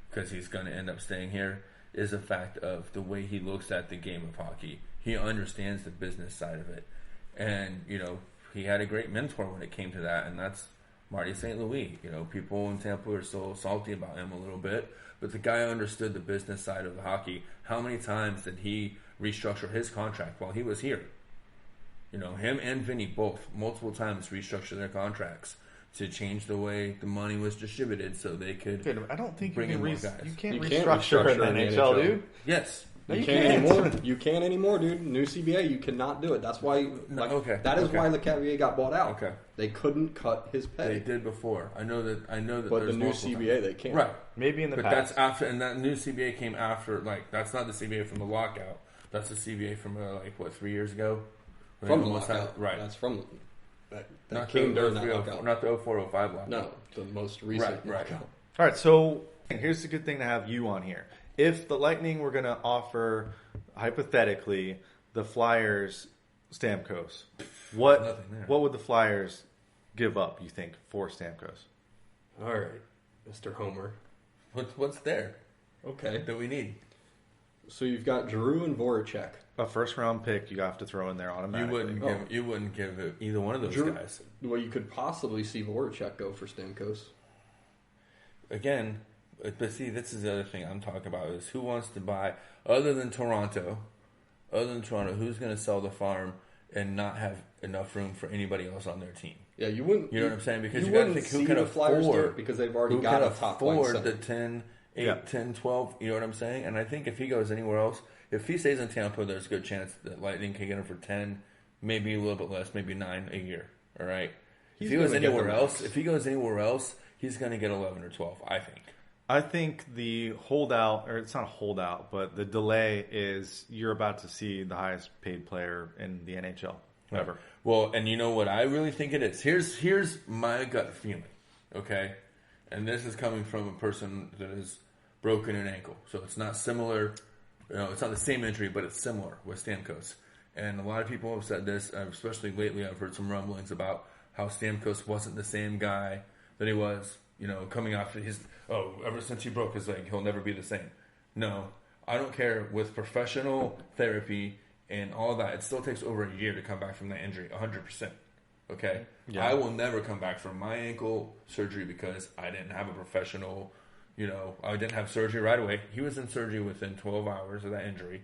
because he's going to end up staying here is the fact of the way he looks at the game of hockey. He understands the business side of it. And, you know, he had a great mentor when it came to that, and that's Marty St. Louis. You know, people in Tampa are still salty about him a little bit, but the guy understood the business side of the hockey. How many times did he restructure his contract while he was here? You know, him and Vinny both multiple times restructured their contracts to change the way the money was distributed so they could I don't think bring in more guys. You can't restructure in the NHL, dude. Yes. No, you can't anymore. You can't anymore, dude. New CBA, you cannot do it. That's why. That is why LeCavalier got bought out. Okay. They couldn't cut his pay. They did before. I know that. But the new CBA, they can't. Right. Maybe in the past. But that's after, and that new CBA came after. Like, that's not the CBA from the lockout. That's the CBA from 3 years ago. From the lockout, right? That's from that came during that lockout. Not the 04-05 lockout. No, the most recent lockout. All right, so here's the good thing to have you on here. If the Lightning were going to offer, hypothetically, the Flyers Stamkos, what would the Flyers give up, you think, for Stamkos? All right, Mr. Homer. What's there? Okay. That we need? So you've got Giroux and Voracek. A first-round pick you have to throw in there automatically. You wouldn't give it either one of those guys. Well, you could possibly see Voracek go for Stamkos. Again, but see, this is the other thing I'm talking about is who wants to buy, other than Toronto, who's going to sell the farm and not have enough room for anybody else on their team? Yeah, you wouldn't. You know what I'm saying? Because you got to think who can afford, because they've already got a top line afford center. the 10, 8, 10, 12. You know what I'm saying? And I think if he goes anywhere else, if he stays in Tampa, there's a good chance that Lightning can get him for 10, maybe a little bit less, maybe 9 a year. All right. If he goes anywhere else, he's going to get 11 or 12. I think the holdout, or it's not a holdout, but the delay is you're about to see the highest paid player in the NHL ever. Right. Well, and you know what I really think it is? Here's my gut feeling, okay? And this is coming from a person that has broken an ankle. So it's not similar, it's not the same injury, but it's similar with Stamkos. And a lot of people have said this, especially lately I've heard some rumblings about how Stamkos wasn't the same guy that he was, coming off ever since he broke his leg, he'll never be the same. No, I don't care. With professional therapy and all that, it still takes over a year to come back from that injury, 100%. Okay? Yeah. I will never come back from my ankle surgery because I didn't have a professional, I didn't have surgery right away. He was in surgery within 12 hours of that injury,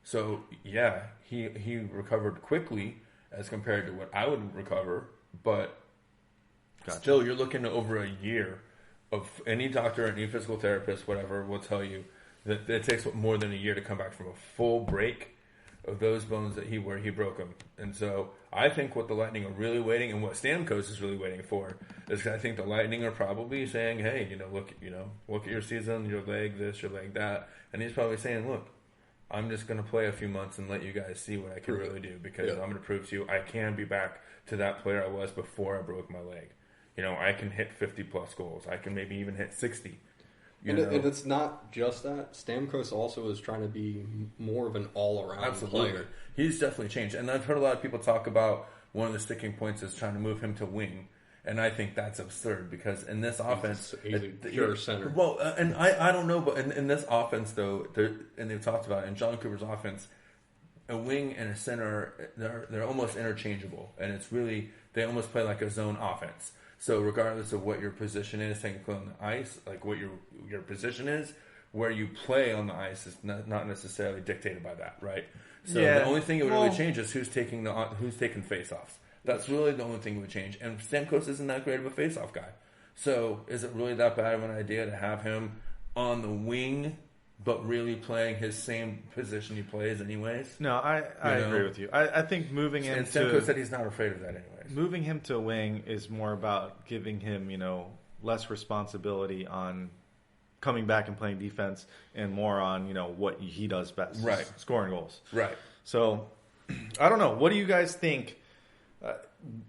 So, yeah, he recovered quickly as compared to what I would recover, but still, you're looking at over a year of any doctor, any physical therapist, whatever, will tell you that it takes more than a year to come back from a full break of those bones where he broke them. And so I think what the Lightning are really waiting, and what Stamkos is really waiting for, is I think the Lightning are probably saying, hey, look at your season, your leg this, your leg that. And he's probably saying, look, I'm just going to play a few months and let you guys see what I can really do, because I'm going to prove to you I can be back to that player I was before I broke my leg. I can hit 50-plus goals. I can maybe even hit 60. And it's not just that. Stamkos also is trying to be more of an all-around player. He's definitely changed. And I've heard a lot of people talk about one of the sticking points is trying to move him to wing. And I think that's absurd because in this offense... He's a pure center. Well, and I don't know, but in this offense, though, and they've talked about it, in John Cooper's offense, a wing and a center, they're almost interchangeable. And it's really... They almost play like a zone offense. So regardless of what your position is technically on the ice, like what your position is, where you play on the ice is not necessarily dictated by that, right? So the only thing it would really change is who's taking face-offs. That's really the only thing it would change. And Stamkos isn't that great of a face-off guy. So is it really that bad of an idea to have him on the wing, but really playing his same position he plays anyways? No, I agree with you. I think moving him and Stamkos said he's not afraid of that anyways. Moving him to a wing is more about giving him, less responsibility on coming back and playing defense and more on, what he does best. Right. Scoring goals. Right. So, I don't know. What do you guys think?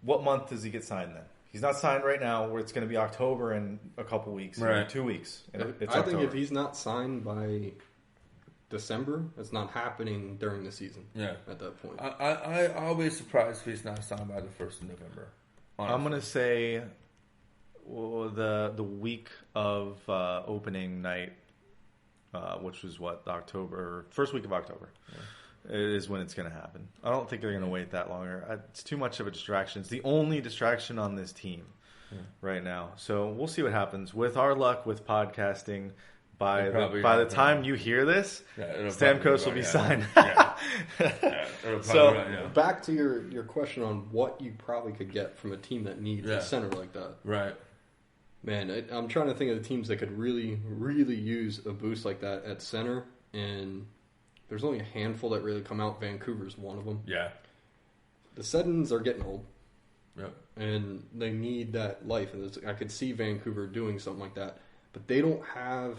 What month does he get signed then? He's not signed right now, where it's going to be October in a couple weeks. Right. 2 weeks. I think if he's not signed by December, it's not happening during the season. Yeah. At that point. I'll be surprised if he's not signed by the 1st of November. Honestly. I'm going to say the week of opening night, which was first week of October, is when it's going to happen. I don't think they're going to wait that longer. It's too much of a distraction. It's the only distraction on this team right now. So we'll see what happens. With our luck with podcasting, by the time you hear this, Stamkos will be signed. So back to your question on what you probably could get from a team that needs a center like that. Right. Man, I'm trying to think of the teams that could really, really use a boost like that at center, and there's only a handful that really come out. Vancouver's one of them. Yeah. The Sedins are getting old. Yep. And they need that life. And I could see Vancouver doing something like that. But they don't have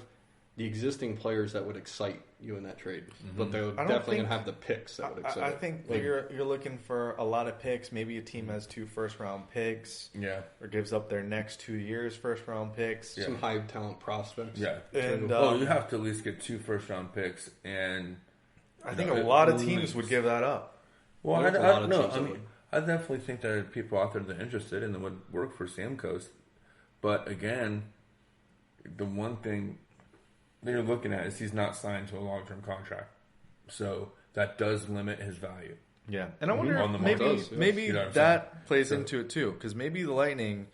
the existing players that would excite you in that trade. Mm-hmm. But they're definitely going to have the picks that would excite I think that you're looking for a lot of picks. Maybe a team has 2 first-round picks. Yeah. Or gives up their next 2 years' first-round picks. Some high-talent prospects. Yeah. And, you have to at least get 2 first-round picks. And I think a lot of teams would give that up. Well, I definitely think there are people out there that are interested and that would work for Stamkos. But again, the one thing that you're looking at is he's not signed to a long-term contract. So that does limit his value. Yeah. And I wonder On the maybe market. maybe You know what I'm that saying? plays into it too, because maybe the Lightning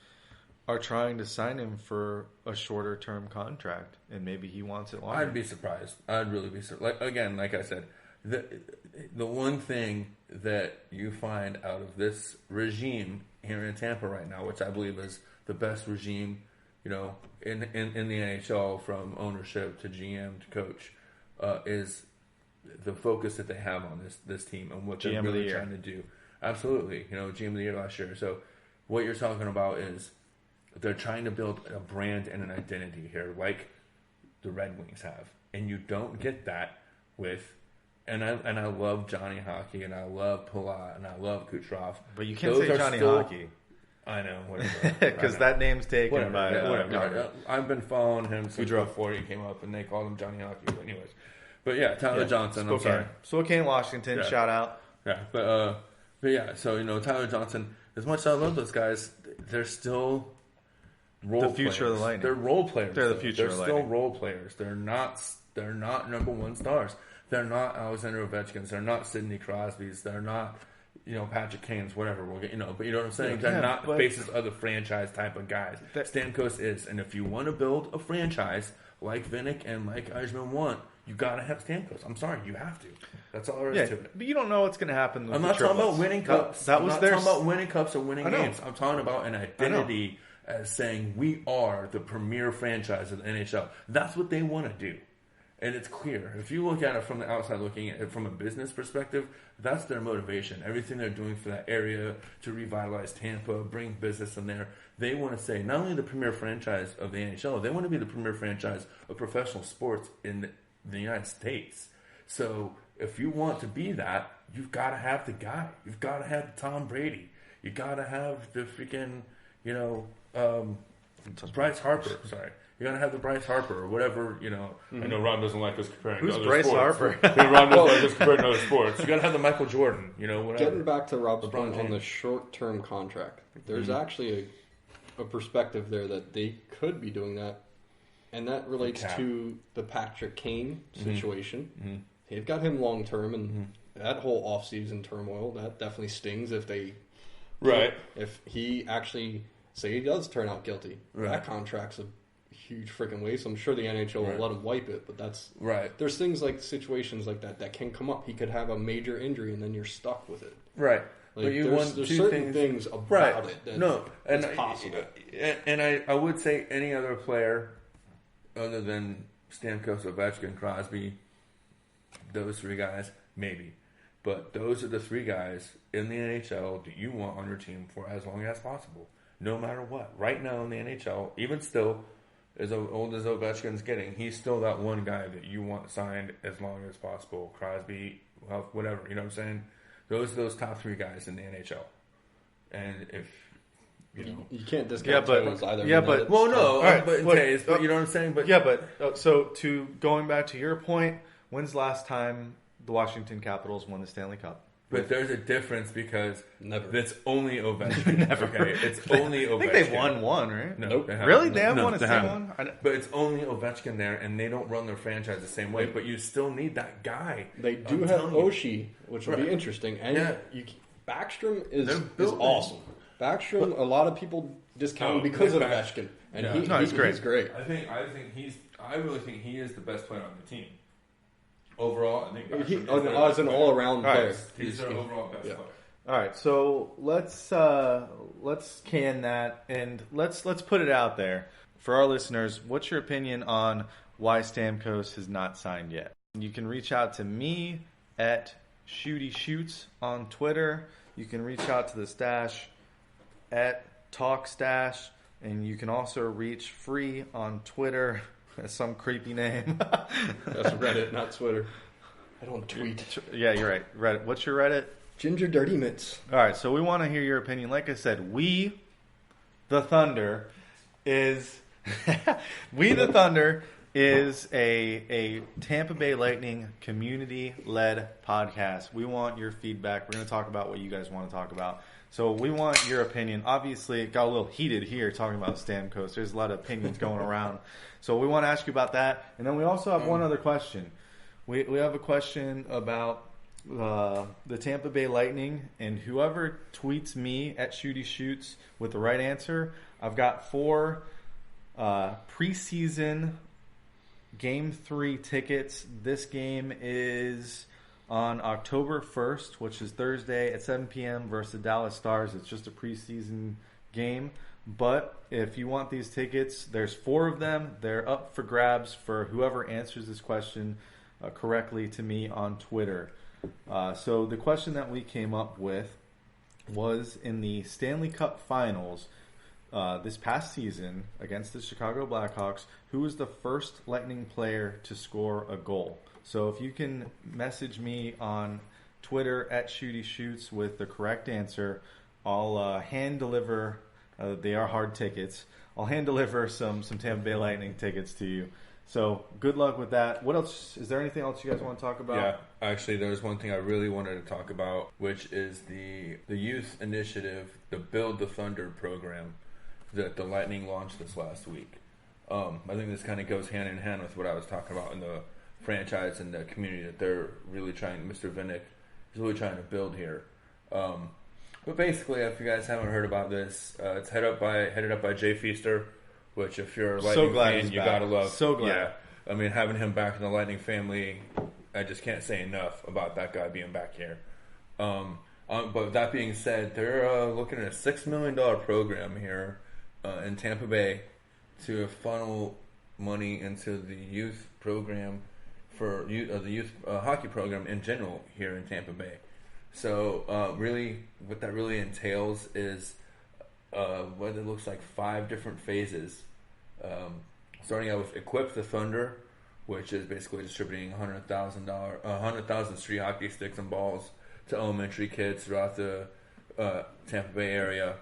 are trying to sign him for a shorter term contract, and maybe he wants it longer. I'd be surprised. I'd really be surprised. Like I said, the one thing that you find out of this regime here in Tampa right now, which I believe is the best regime, in the NHL, from ownership to GM to coach, is the focus that they have on this team and what they're really trying to do. Absolutely. GM of the year last year. So what you're talking about is they're trying to build a brand and an identity here, like the Red Wings have. And you don't get that with... And I love Johnny Hockey, and I love Palat, and I love Kucherov. But you can't say Johnny Hockey. I know, whatever. Because that name's taken by... whatever. I've been following him since before he came up, and they called him Johnny Hockey. But anyways. But yeah, Tyler Johnson, I'm sorry. Spokane, Washington, shout out. Yeah, but yeah, so, Tyler Johnson, as much as I love those guys, they're still role players. The future of the Lightning. They're role players. They're the future of the Lightning. They're still role players. They're not number one stars. They're not Alexander Ovechkins. They're not Sidney Crosby's. They're not, Patrick Kane's, whatever. We'll get, but you know what I'm saying? They're not faces of the franchise type of guys. Stamkos is. And if you want to build a franchise like Vinnick and like Eichmann want, you got to have Stamkos. I'm sorry, you have to. That's all there is to it. But you don't know what's going to happen. I'm not talking about winning cups. I'm not talking about winning cups or winning games. I'm talking about an identity as saying we are the premier franchise of the NHL. That's what they want to do. And it's clear. If you look at it from the outside, looking at it from a business perspective, that's their motivation. Everything they're doing for that area to revitalize Tampa, bring business in there. They want to say not only the premier franchise of the NHL, they want to be the premier franchise of professional sports in the United States. So if you want to be that, you've got to have the guy. You've got to have Tom Brady. You got to have the freaking, Bryce Harper. Sorry. You gotta have the Bryce Harper or whatever, I know Ron doesn't like us comparing to other Bryce sports. Harper? Ron doesn't like us comparing to other sports. You gotta have the Michael Jordan, whatever. Getting back to Rob's point on the short-term contract, there's actually a perspective there that they could be doing that, and that relates to the Patrick Kane situation. Mm-hmm. They've got him long-term, and that whole off-season turmoil, that definitely stings if they... Right. If he actually, say he does turn out guilty, that contract's a huge freaking waste. I'm sure the NHL will let him wipe it, but that's right. There's things like situations like that can come up. He could have a major injury, and then you're stuck with it. Right. Like, there's certain things about it that's possible. And I would say any other player other than Stamkos, Ovechkin, Crosby, those three guys, maybe. But those are the three guys in the NHL that you want on your team for as long as possible, no matter what. Right now in the NHL, even still, as old as Ovechkin's getting, he's still that one guy that you want signed as long as possible. Crosby, whatever, you know what I'm saying? Those top three guys in the NHL. And if, You can't discount Toews either. Yeah, but... Well, no, right, but you know what I'm saying? But yeah, but so going back to your point, when's the last time the Washington Capitals won the Stanley Cup? But there's a difference because Never. It's only Ovechkin. Never. Okay? It's only Ovechkin. I think they've won one, right? No, Nope. they haven't. Really? They haven't No, won a they single haven't. one? But it's only Ovechkin there, and they don't run their franchise the same way. But you still need that guy. They do have Oshie, which will be interesting. And Backstrom is awesome. Backstrom, a lot of people discount him because of Ovechkin. And he's great. He's great. I really think he is the best player on the team. Overall, I think as an all-around player. He's their overall best player. All right, so let's can that and let's put it out there for our listeners. What's your opinion on why Stamkos has not signed yet? You can reach out to me at Shooty Shoots on Twitter. You can reach out to the Stash at Talk Stash, and you can also reach Free on Twitter. That's some creepy name. That's Reddit, not Twitter. I don't tweet. Yeah, you're right. Reddit. What's your Reddit? Ginger Dirty Mitts. All right, so we want to hear your opinion. Like I said, We the Thunder is a Tampa Bay Lightning community-led podcast. We want your feedback. We're going to talk about what you guys want to talk about. So we want your opinion. Obviously, it got a little heated here talking about Stamkos. There's a lot of opinions going around. So we want to ask you about that. And then we also have one other question. We have a question about the Tampa Bay Lightning, and whoever tweets me at Shooty Shoots with the right answer, I've got 4 preseason Game 3 tickets. This game is on October 1st, which is Thursday at 7 p.m. versus the Dallas Stars. It's just a preseason game. But if you want these tickets, there's 4 of them. They're up for grabs for whoever answers this question correctly to me on Twitter. So the question that we came up with was, in the Stanley Cup Finals this past season against the Chicago Blackhawks, who was the first Lightning player to score a goal? So if you can message me on Twitter at Shooty Shoots with the correct answer, I'll hand deliver. They are hard tickets. I'll hand deliver some Tampa Bay Lightning tickets to you. So good luck with that. What else? Is there anything else you guys want to talk about? Yeah, actually, there's one thing I really wanted to talk about, which is the youth initiative, the Build the Thunder program that the Lightning launched this last week. I think this kind of goes hand in hand with what I was talking about in the franchise and the community that they're really trying. Mr. Vinnick is really trying to build here. But basically, if you guys haven't heard about this, it's headed up by Jay Feaster. Which, if you're a Lightning fan, you gotta love. So glad. Yeah, I mean, having him back in the Lightning family, I just can't say enough about that guy being back here. But that being said, they're looking at a $6 million program here in Tampa Bay to funnel money into the youth program for the youth hockey program in general here in Tampa Bay. So, really, what that really entails is what it looks like 5 different phases. Starting out with Equip the Thunder, which is basically distributing 100,000 street hockey sticks and balls to elementary kids throughout the Tampa Bay area.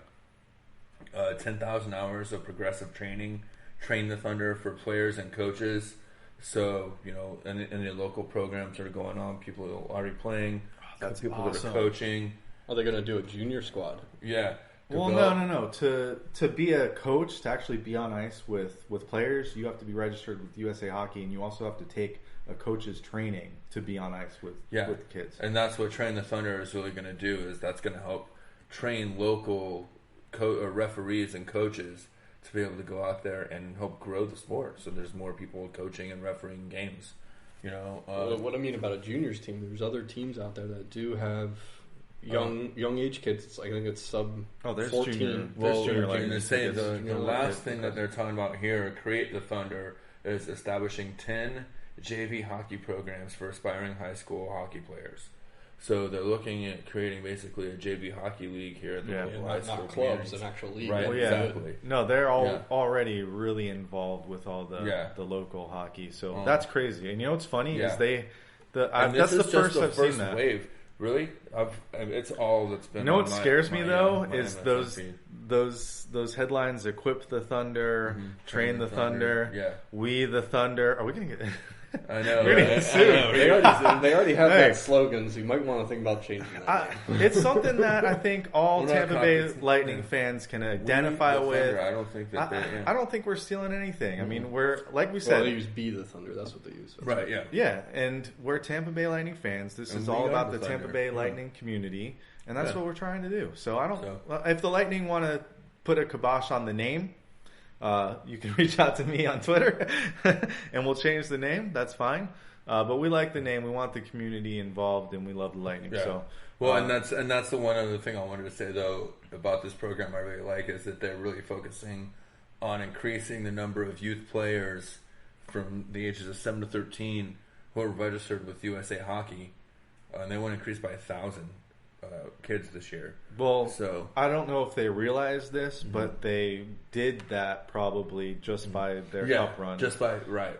10,000 hours of progressive training. Train the Thunder for players and coaches. So, and the local programs that are going on, people are already playing, people awesome. that are coaching. Are they going to do a junior squad? Yeah. Well, no. To be a coach, to actually be on ice with players, you have to be registered with USA Hockey, and you also have to take a coach's training to be on ice with kids. And that's what Train the Thunder is really going to do. Is that's going to help train local referees and coaches to be able to go out there and help grow the sport. So there's more people coaching and refereeing games. What I mean about a juniors team, there's other teams out there that do have young age kids. I think it's sub 14. Junior. Well, junior the last thing that they're talking about here, Create the Thunder, is establishing 10 JV hockey programs for aspiring high school hockey players. So they're looking at creating basically a JV hockey league here at the local high school not clubs, an actual league. Right, exactly. No, they're already really involved with all the local hockey. So that's crazy. And what's funny is that's the first I've seen that wave. Really? It's all that's been. What scares me though is those headlines: Equip the Thunder, Train the Thunder, We the Thunder. Are we gonna get? I know. We're gonna get sued. They already have that slogan, so you might want to think about changing that. It's something that I think all Tampa Bay Lightning fans can identify with. I don't think that I don't think we're stealing anything. I mean, we're like we said. They use Be the Thunder. That's what they use. Right. Yeah. Yeah, and we're Tampa Bay Lightning fans. This is all about the Tampa Bay Lightning community, and that's what we're trying to do. So I don't. If the Lightning want to put a kibosh on the name, you can reach out to me on Twitter, and we'll change the name. That's fine. But we like the name. We want the community involved, and we love the Lightning. Yeah. So, and that's the one other thing I wanted to say though about this program I really like is that they're really focusing on increasing the number of youth players from the ages of 7 to 13 who are registered with USA Hockey, and they want to increase by 1,000 kids this year. Well, so I don't know if they realize this, but they did that probably just by their cup run.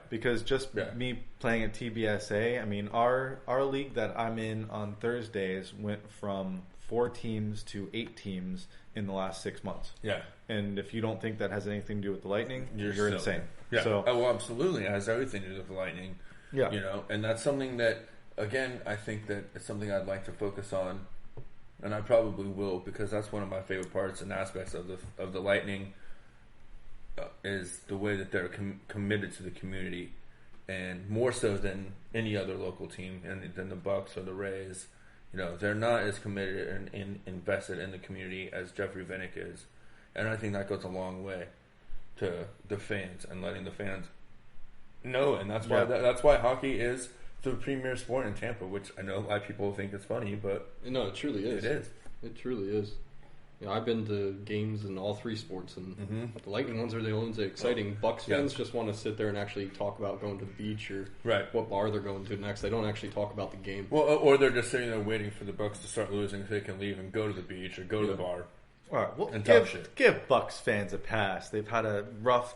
Because me playing at TBSA, I mean, our league that I'm in on Thursdays went from 4 teams to 8 teams in the last 6 months. Yeah. And if you don't think that has anything to do with the Lightning, you're insane. Yeah. So, absolutely. It has everything to do with the Lightning. Yeah. And that's something that, again, I think that it's something I'd like to focus on and I probably will, because that's one of my favorite parts and aspects of the Lightning is the way that they're committed to the community, and more so than any other local team, and than the Bucks or the Rays. You know, they're not as committed and invested in the community as Jeffrey Vinik is, and I think that goes a long way to the fans and letting the fans know, and that's why that's why hockey is the premier sport in Tampa, which I know a lot of people think is funny, but no, it truly is. It is. It truly is. You know, I've been to games in all three sports, and the Lightning ones are the ones that are exciting. Bucks fans just want to sit there and actually talk about going to the beach or what bar they're going to next. They don't actually talk about the game. Well, or they're just sitting there waiting for the Bucks to start losing so they can leave and go to the beach or go to the bar. All right, well, and give Bucks fans a pass. They've had a rough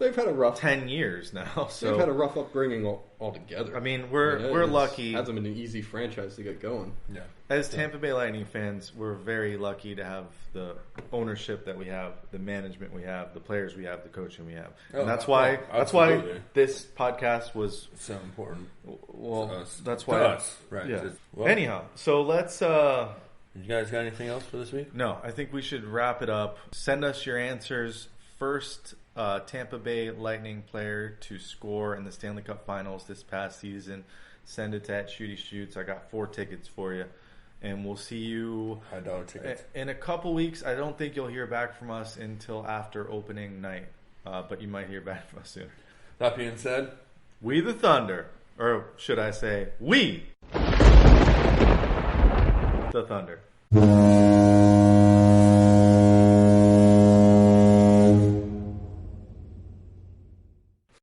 10 years now. So they've had a rough upbringing altogether. I mean, we're lucky. It hasn't been an easy franchise to get going. Yeah. As Tampa Bay Lightning fans, we're very lucky to have the ownership that we have, the management we have, the players we have, the coaching we have, and that's why this podcast was so important. Well, that's to why us, right? Yeah. Well, anyhow, so let's. You guys got anything else for this week? No, I think we should wrap it up. Send us your answers. First Tampa Bay Lightning player to score in the Stanley Cup Finals this past season. Send it to @ShootyShoots. I got 4 tickets for you. And we'll see you $5 tickets in a couple weeks. I don't think you'll hear back from us until after opening night. But you might hear back from us soon. That being said, we the Thunder. Or should I say, we the Thunder.